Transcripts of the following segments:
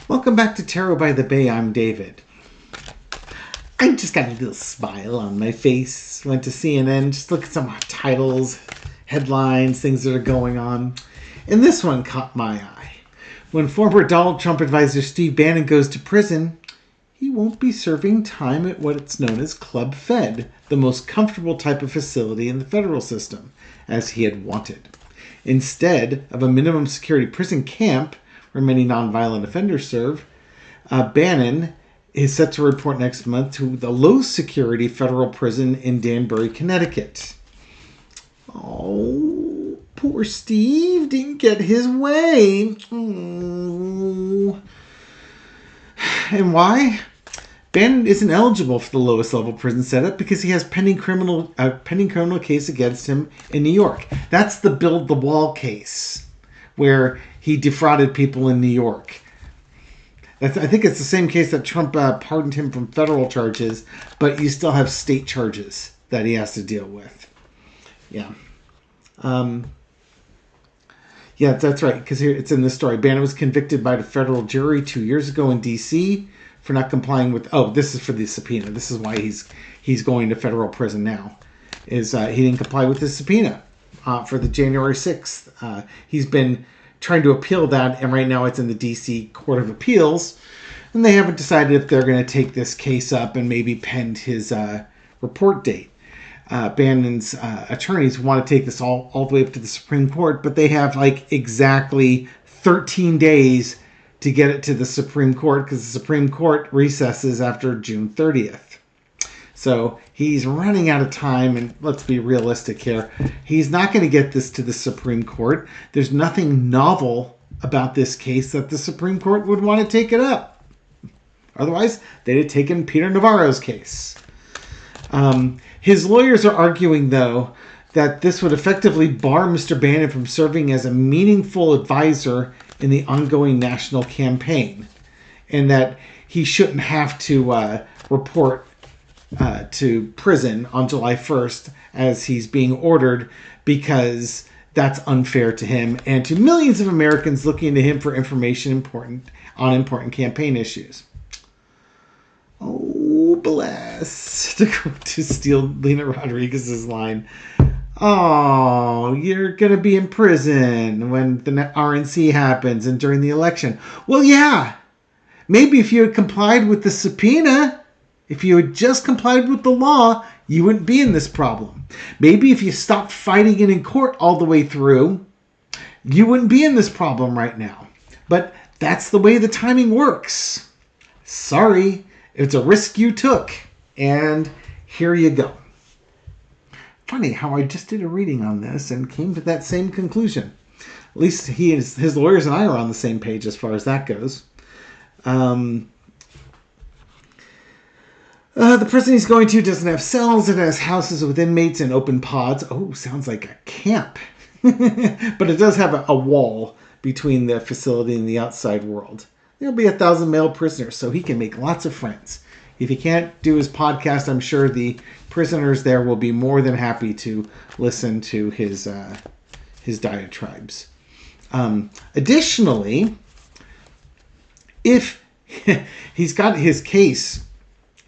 Welcome back to Tarot by the Bay. I'm David. I just got a little smile on my face. Went to CNN, just look at some titles, headlines, things that are going on. And this one caught my eye. When former Donald Trump advisor Steve Bannon goes to prison, he won't be serving time at what's known as Club Fed, the most comfortable type of facility in the federal system, as he had wanted. Instead of a minimum security prison camp, where many nonviolent offenders serve, Bannon is set to report next month to the low-security federal prison in Danbury, Connecticut. Oh, poor Steve didn't get his way. Oh. And why? Bannon isn't eligible for the lowest level prison setup because he has a pending criminal case against him in New York. That's the Build the Wall case, where he defrauded people in New York. I think it's the same case that Trump pardoned him from federal charges, but you still have state charges that he has to deal with. Yeah. Yeah, that's right, because here it's in this story. Bannon was convicted by the federal jury 2 years ago in D.C. for not complying with... Oh, this is for the subpoena. This is why he's going to federal prison now. He didn't comply with the subpoena for the January 6th. He's been trying to appeal that, and right now it's in the D.C. Court of Appeals, and they haven't decided if they're going to take this case up and maybe pend his report date. Bannon's attorneys want to take this all the way up to the Supreme Court, but they have like exactly 13 days to get it to the Supreme Court because the Supreme Court recesses after June 30th. So he's running out of time, and let's be realistic here. He's not going to get this to the Supreme Court. There's nothing novel about this case that the Supreme Court would want to take it up. Otherwise, they'd have taken Peter Navarro's case. His lawyers are arguing, though, that this would effectively bar Mr. Bannon from serving as a meaningful advisor in the ongoing national campaign, and that he shouldn't have to report to prison on July 1st as he's being ordered, because that's unfair to him and to millions of Americans looking to him for information on important campaign issues. Oh, bless. To steal Lena Rodriguez's line. Oh, you're going to be in prison when the RNC happens and during the election. Well, yeah. Maybe if you had complied with the subpoena, if you had just complied with the law, you wouldn't be in this problem. Maybe if you stopped fighting it in court all the way through, you wouldn't be in this problem right now. But that's the way the timing works. Sorry, it's a risk you took. And here you go. Funny how I just did a reading on this and came to that same conclusion. At least his lawyers and I are on the same page as far as that goes. The prison he's going to doesn't have cells. It has houses with inmates and open pods. Oh, sounds like a camp. But it does have a wall between the facility and the outside world. There'll be 1,000 male prisoners, so he can make lots of friends. If he can't do his podcast, I'm sure the prisoners there will be more than happy to listen to his diatribes. Additionally, if he's got his case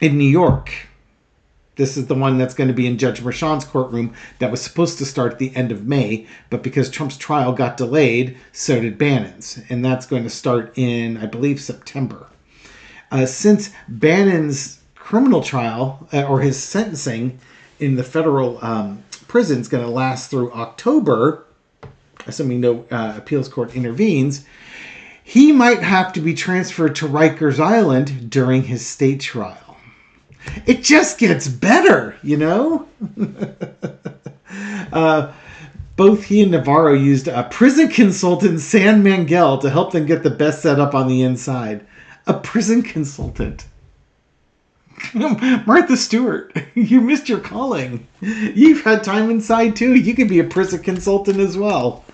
in New York, this is the one that's going to be in Judge Merchan's courtroom that was supposed to start at the end of May, but because Trump's trial got delayed, so did Bannon's. And that's going to start in, I believe, September. Since Bannon's criminal trial, or his sentencing in the federal prison is going to last through October, assuming no appeals court intervenes, he might have to be transferred to Rikers Island during his state trial. It just gets better, you know? Both he and Navarro used a prison consultant, San Mangel, to help them get the best setup on the inside. A prison consultant. Martha Stewart, you missed your calling. You've had time inside, too. You could be a prison consultant as well.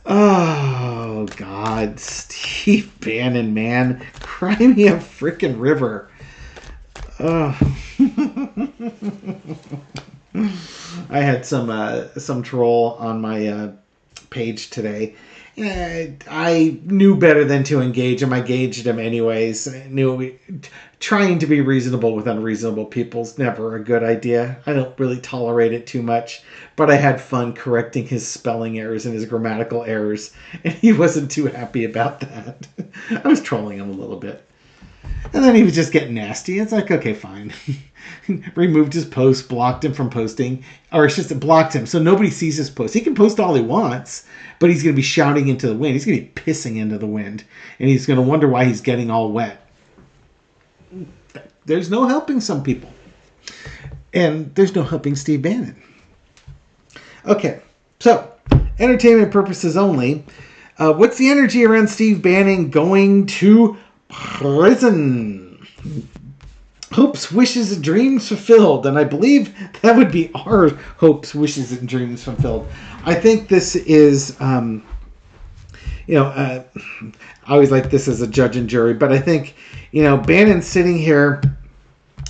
Oh, God. Steve Bannon, man. Cry me a frickin' river. Oh. I had some troll on my page today, I knew better than to engage him. I gauged him anyways. I knew trying to be reasonable with unreasonable people is never a good idea. I don't really tolerate it too much, but I had fun correcting his spelling errors and his grammatical errors, and he wasn't too happy about that. I was trolling him a little bit. And then he was just getting nasty. It's like, okay, fine. Removed his post, blocked him from posting, or it's just blocked him so nobody sees his post. He can post all he wants, but he's going to be shouting into the wind. He's going to be pissing into the wind, and he's going to wonder why he's getting all wet. There's no helping some people. And there's no helping Steve Bannon. Okay, so, entertainment purposes only. What's the energy around Steve Bannon going to prison? Hopes, wishes, and dreams fulfilled. And I believe that would be our hopes, wishes, and dreams fulfilled. I think this is, I always like this as a judge and jury, but I think, Bannon's sitting here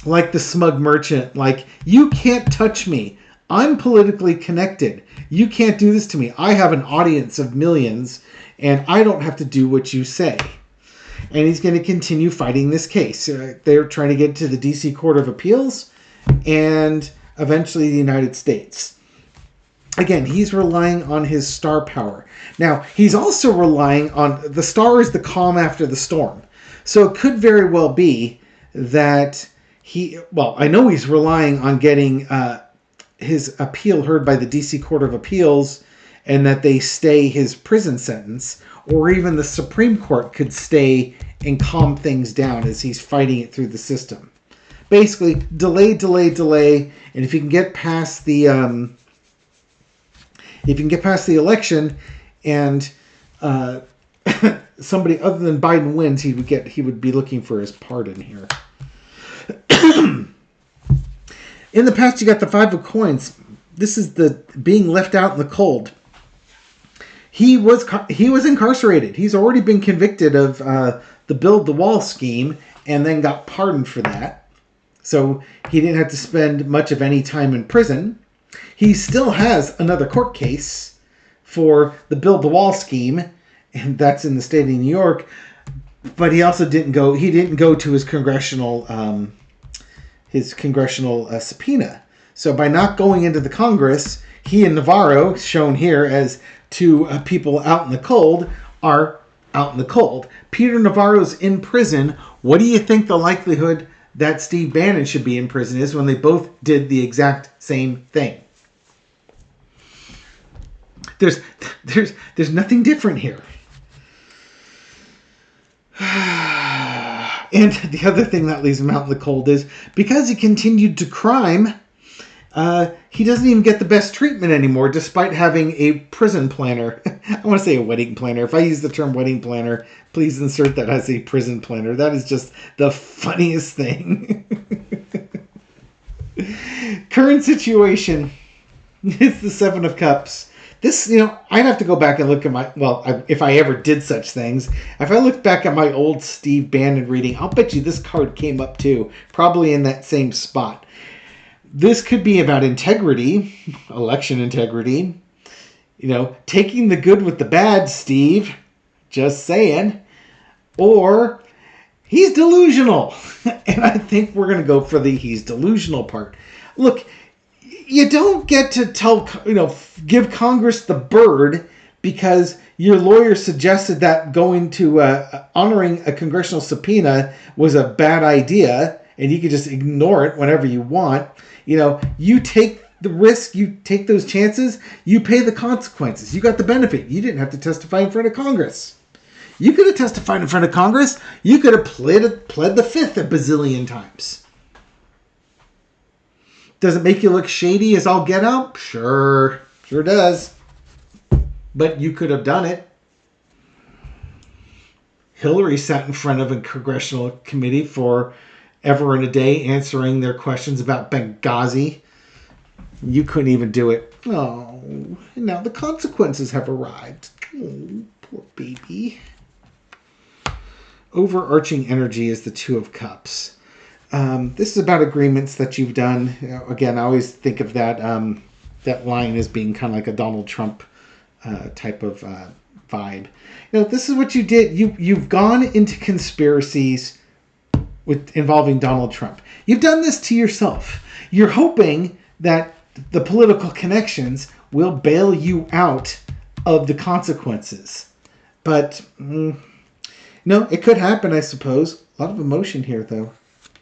like the smug merchant, like, you can't touch me. I'm politically connected. You can't do this to me. I have an audience of millions, and I don't have to do what you say. And he's going to continue fighting this case. They're trying to get to the D.C. Court of Appeals and eventually the United States. Again, he's relying on his star power. Now, he's also relying on... The star is the calm after the storm. So it could very well be that he... Well, I know he's relying on getting his appeal heard by the D.C. Court of Appeals and that they stay his prison sentence, or even the Supreme Court could stay and calm things down as he's fighting it through the system. Basically, delay, and if you can get past the election and somebody other than Biden wins, he would be looking for his pardon here. In the past, you got the Five of Coins. This is the being left out in the cold. He was incarcerated. He's already been convicted of the Build the Wall scheme and then got pardoned for that. So he didn't have to spend much of any time in prison. He still has another court case for the Build the Wall scheme, and that's in the state of New York. But he also didn't go to his congressional subpoena. So by not going into the Congress, he and Navarro, shown here as two people out in the cold, are out in the cold. Peter Navarro's in prison. What do you think the likelihood that Steve Bannon should be in prison is when they both did the exact same thing? There's nothing different here. And the other thing that leaves him out in the cold is because he continued to crime, he doesn't even get the best treatment anymore, despite having a prison planner. I want to say a wedding planner. If I use the term wedding planner, please insert that as a prison planner. That is just the funniest thing. Current situation is the Seven of Cups. This, I'd have to go back and look at if I ever did such things. If I look back at my old Steve Bannon reading, I'll bet you this card came up too, probably in that same spot. This could be about integrity, election integrity, taking the good with the bad, Steve, just saying, or he's delusional. And I think we're going to go for the he's delusional part. Look, you don't get to give Congress the bird because your lawyer suggested that going to honoring a congressional subpoena was a bad idea and you could just ignore it whenever you want. You take the risk, you take those chances, you pay the consequences. You got the benefit. You didn't have to testify in front of Congress. You could have testified in front of Congress. You could have pled the fifth a bazillion times. Does it make you look shady as all get out? Sure does. But you could have done it. Hillary sat in front of a congressional committee for ever and a day answering their questions about Benghazi. You couldn't even do it. Oh, now the consequences have arrived. Oh, poor baby. Overarching energy is the Two of Cups. This is about agreements that you've done. Again, I always think of that line as being kind of like a Donald Trump type of vibe. This is what you did. You've gone into conspiracies involving Donald Trump. You've done this to yourself. You're hoping that the political connections will bail you out of the consequences. But, no, it could happen, I suppose. A lot of emotion here, though.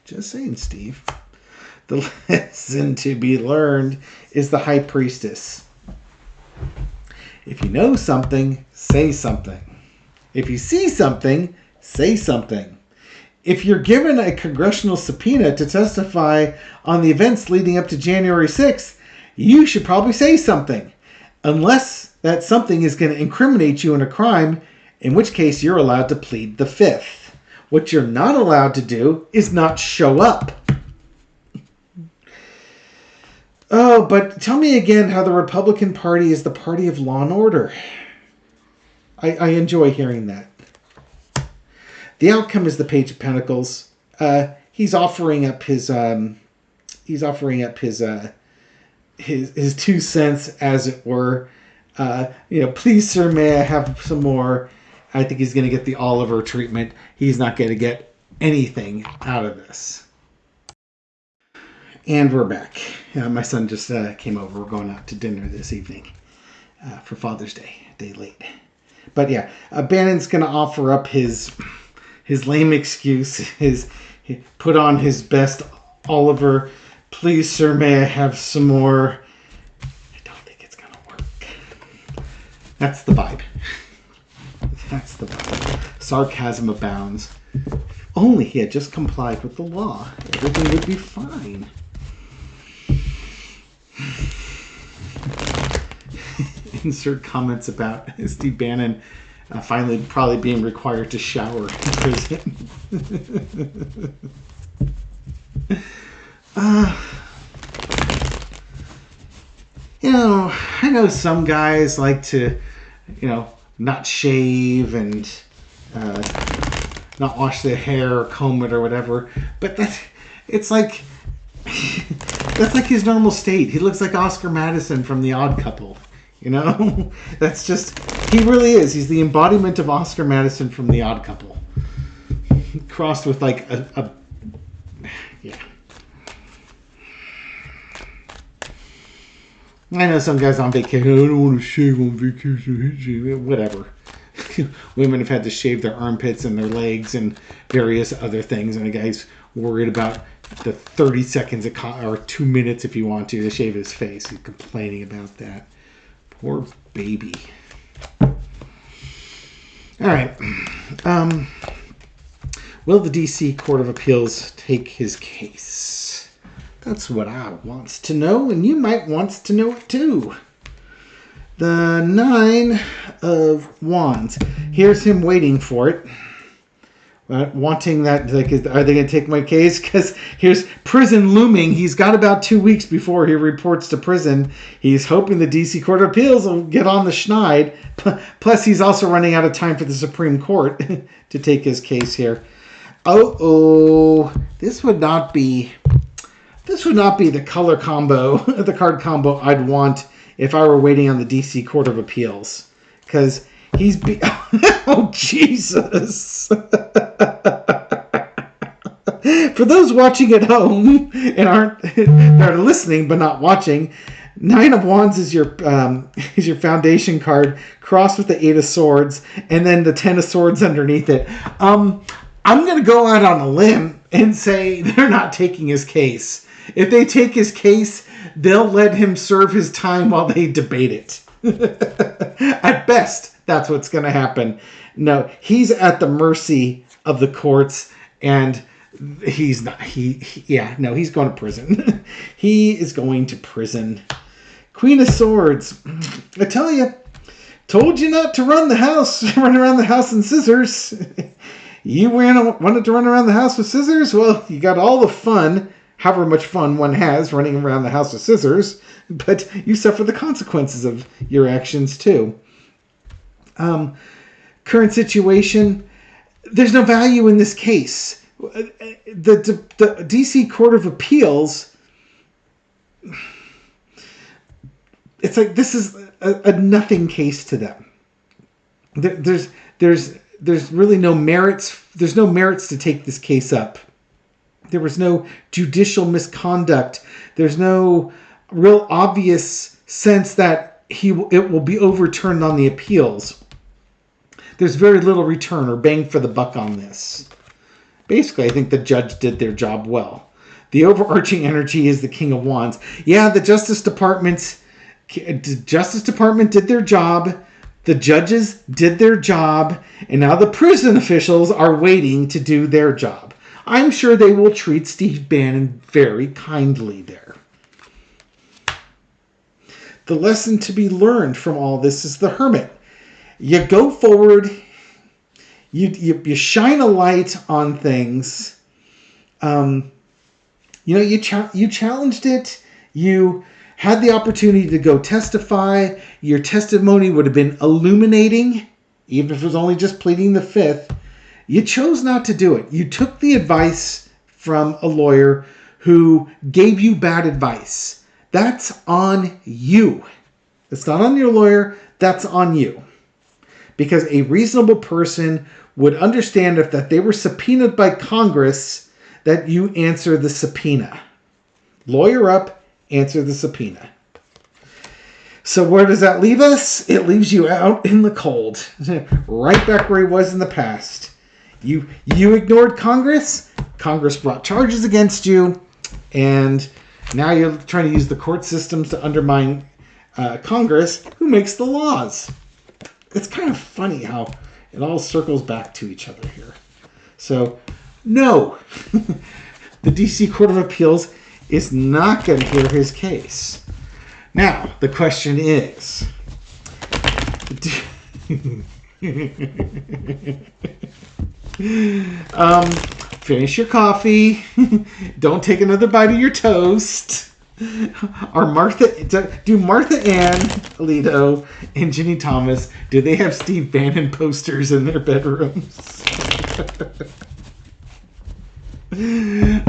Just saying, Steve. The lesson to be learned is the high priestess. If you know something, say something. If you see something, say something. If you're given a congressional subpoena to testify on the events leading up to January 6th, you should probably say something. Unless that something is going to incriminate you in a crime, in which case you're allowed to plead the fifth. What you're not allowed to do is not show up. Oh, but tell me again how the Republican Party is the party of law and order. I enjoy hearing that. The outcome is the Page of Pentacles. He's offering up his 2 cents, as it were. Please, sir, may I have some more? I think he's going to get the Oliver treatment. He's not going to get anything out of this. And we're back. My son just came over. We're going out to dinner this evening for Father's Day, a day late. But yeah, Bannon's going to offer up his lame excuse, he put on his best Oliver. Please, sir, may I have some more? I don't think it's going to work. That's the vibe. That's the vibe. Sarcasm abounds. If only he had just complied with the law, everything would be fine. Insert comments about Steve Bannon finally probably being required to shower in prison. I know some guys like to, not shave and not wash their hair or comb it or whatever, but it's like that's like his normal state. He looks like Oscar Madison from The Odd Couple. That's just, he really is. He's the embodiment of Oscar Madison from The Odd Couple. Crossed with like yeah. I know some guys on vacation, I don't want to shave on vacation, whatever. Women have had to shave their armpits and their legs and various other things, and a guy's worried about the 30 seconds or 2 minutes if you want to shave his face. He's complaining about that. Poor baby. All right. Will the D.C. Court of Appeals take his case? That's what I wants to know, and you might want to know it too. The 9 of Wands. Here's him waiting for it. Wanting that, like, are they going to take my case? Because here's prison looming. He's got about 2 weeks before he reports to prison. He's hoping the D.C. Court of Appeals will get on the schneid. Plus, he's also running out of time for the Supreme Court to take his case here. This would not be the color combo, the card combo I'd want if I were waiting on the D.C. Court of Appeals. Because he's oh, Jesus. For those watching at home and are listening but not watching, 9 of Wands is your foundation card, crossed with the 8 of Swords, and then the 10 of Swords underneath it. I'm going to go out on a limb and say they're not taking his case. If they take his case, they'll let him serve his time while they debate it. At best, that's what's going to happen. No, he's at the mercy of the courts, and he's not. He's going to prison. He is going to prison. Queen of Swords. I told you not to run around the house in scissors. You wanted to run around the house with scissors? Well, you got all the fun, however much fun one has running around the house with scissors, but you suffer the consequences of your actions too. Current situation, there's no value in this case. The D.C. Court of Appeals, it's like this is a nothing case to them. There's really no merits. There's no merits to take this case up. There was no judicial misconduct. There's no real obvious sense that it will be overturned on the appeals. There's very little return or bang for the buck on this. Basically, I think the judge did their job well. The overarching energy is the King of Wands. Yeah, the Justice Department did their job. The judges did their job. And now the prison officials are waiting to do their job. I'm sure they will treat Steve Bannon very kindly there. The lesson to be learned from all this is the hermit. You go forward. You shine a light on things. You challenged it. You had the opportunity to go testify. Your testimony would have been illuminating, even if it was only just pleading the fifth. You chose not to do it. You took the advice from a lawyer who gave you bad advice. That's on you. It's not on your lawyer. That's on you. Because a reasonable person would understand if that they were subpoenaed by Congress that you answer the subpoena. Lawyer up, answer the subpoena. So where does that leave us? It leaves you out in the cold. Right back where he was in the past. You ignored Congress. Congress brought charges against you. And now you're trying to use the court systems to undermine Congress, who makes the laws. It's kind of funny how it all circles back to each other here. So, no. The D.C. Court of Appeals is not going to hear his case. Now, the question is... finish your coffee. Don't take another bite of your toast. Do Martha Ann Alito and Ginny Thomas, do they have Steve Bannon posters in their bedrooms?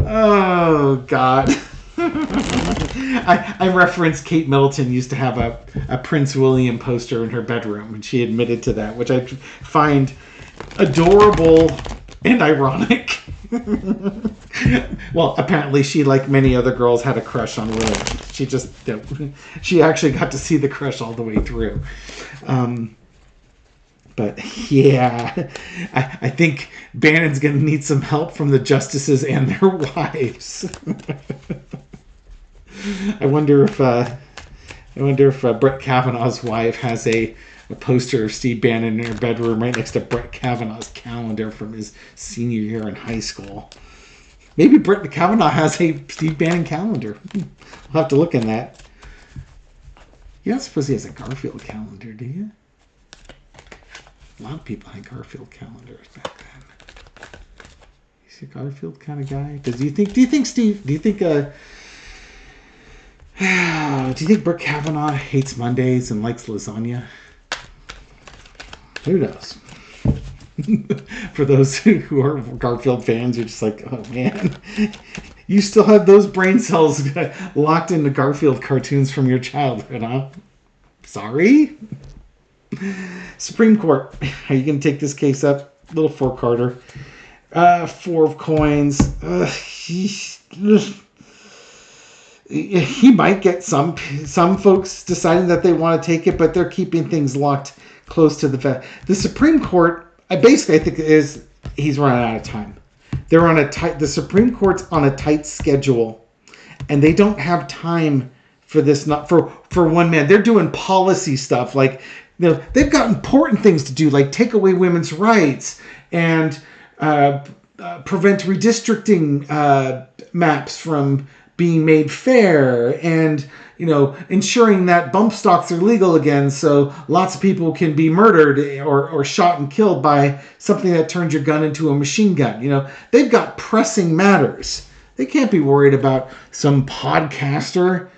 Oh, God. I referenced Kate Middleton used to have a Prince William poster in her bedroom, and she admitted to that, which I find adorable and ironic. Well, apparently she, like many other girls, had a crush on William. She actually got to see the crush all the way through. But yeah, I think Bannon's going to need some help from the justices and their wives. I wonder if Brett Kavanaugh's wife has a poster of Steve Bannon in her bedroom right next to Brett Kavanaugh's calendar from his senior year in high school. Maybe Brett Kavanaugh has a Steve Bannon calendar. We'll have to look in that. You don't suppose he has a Garfield calendar, do you? A lot of people had Garfield calendars back then. Is he a Garfield kind of guy? Do you think Brett Kavanaugh hates Mondays and likes lasagna? Who knows? For those who are Garfield fans, you're just like, oh man, you still have those brain cells locked into Garfield cartoons from your childhood, huh? Sorry? Supreme Court, are you going to take this case up? Little four-carder. Four of coins. He might get some folks deciding that they want to take it, but they're keeping things locked close to the Supreme Court. I think he's running out of time. The Supreme Court's on a tight schedule, and they don't have time for this. Not for one man. They're doing policy stuff like they've got important things to do, like take away women's rights and prevent redistricting maps from being made fair, and ensuring that bump stocks are legal again, so lots of people can be murdered or shot and killed by something that turns your gun into a machine gun. They've got pressing matters. They can't be worried about some podcaster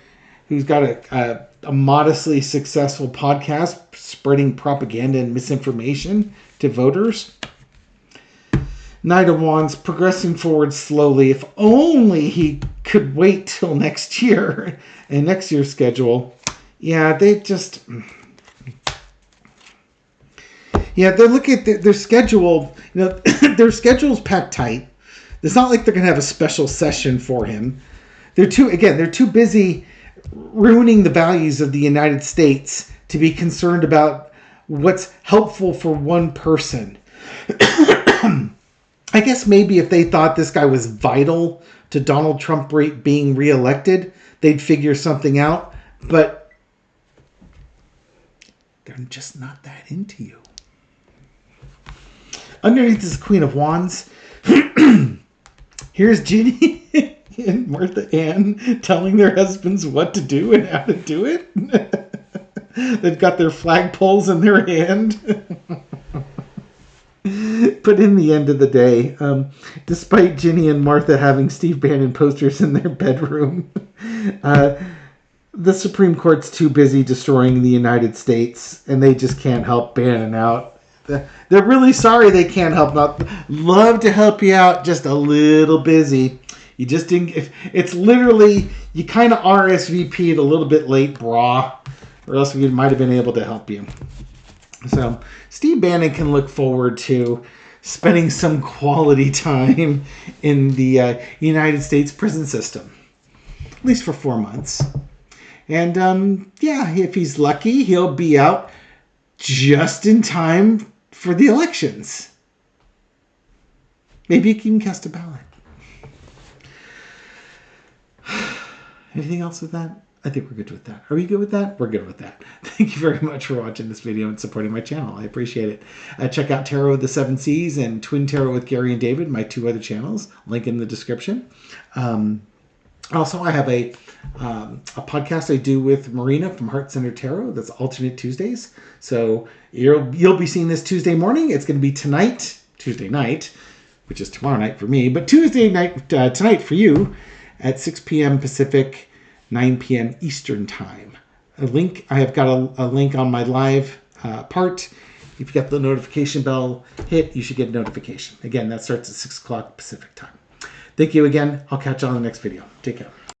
who's got a modestly successful podcast spreading propaganda and misinformation to voters. Knight of Wands progressing forward slowly. If only he could wait till next year and next year's schedule. Yeah, Yeah, they're looking at their schedule. You know, their schedule's packed tight. It's not like they're going to have a special session for him. They're too busy ruining the values of the United States to be concerned about what's helpful for one person. I guess maybe if they thought this guy was vital to Donald Trump being reelected, they'd figure something out. But they're just not that into you. Underneath is the Queen of Wands. Here's Ginny and Martha Ann telling their husbands what to do and how to do it. They've got their flagpoles in their hand. But in the end of the day, despite Ginny and Martha having Steve Bannon posters in their bedroom, the Supreme Court's too busy destroying the United States, and they just can't help Bannon out. They're really sorry they can't help out. Love to help you out, just a little busy. You just didn't. It's literally, you kind of RSVP'd a little bit late, brah, or else we might have been able to help you. So Steve Bannon can look forward to spending some quality time in the United States prison system, at least for 4 months. And if he's lucky, he'll be out just in time for the elections. Maybe you can cast a ballot. Anything else with that? I think we're good with that. Are we good with that? We're good with that. Thank you very much for watching this video and supporting my channel. I appreciate it. Check out Tarot with the 7 C's and Twin Tarot with Gary and David, my 2 other channels. Link in the description. Also, I have a podcast I do with Marina from Heart Center Tarot. That's alternate Tuesdays. So you'll be seeing this Tuesday morning. It's going to be Tuesday night, which is tomorrow night for me, but Tuesday night tonight for you at 6 p.m. Pacific, 9 p.m. Eastern Time. I have got a link on my live part. If you got the notification bell hit, you should get a notification. Again, that starts at 6 o'clock Pacific Time. Thank you again. I'll catch you on the next video. Take care.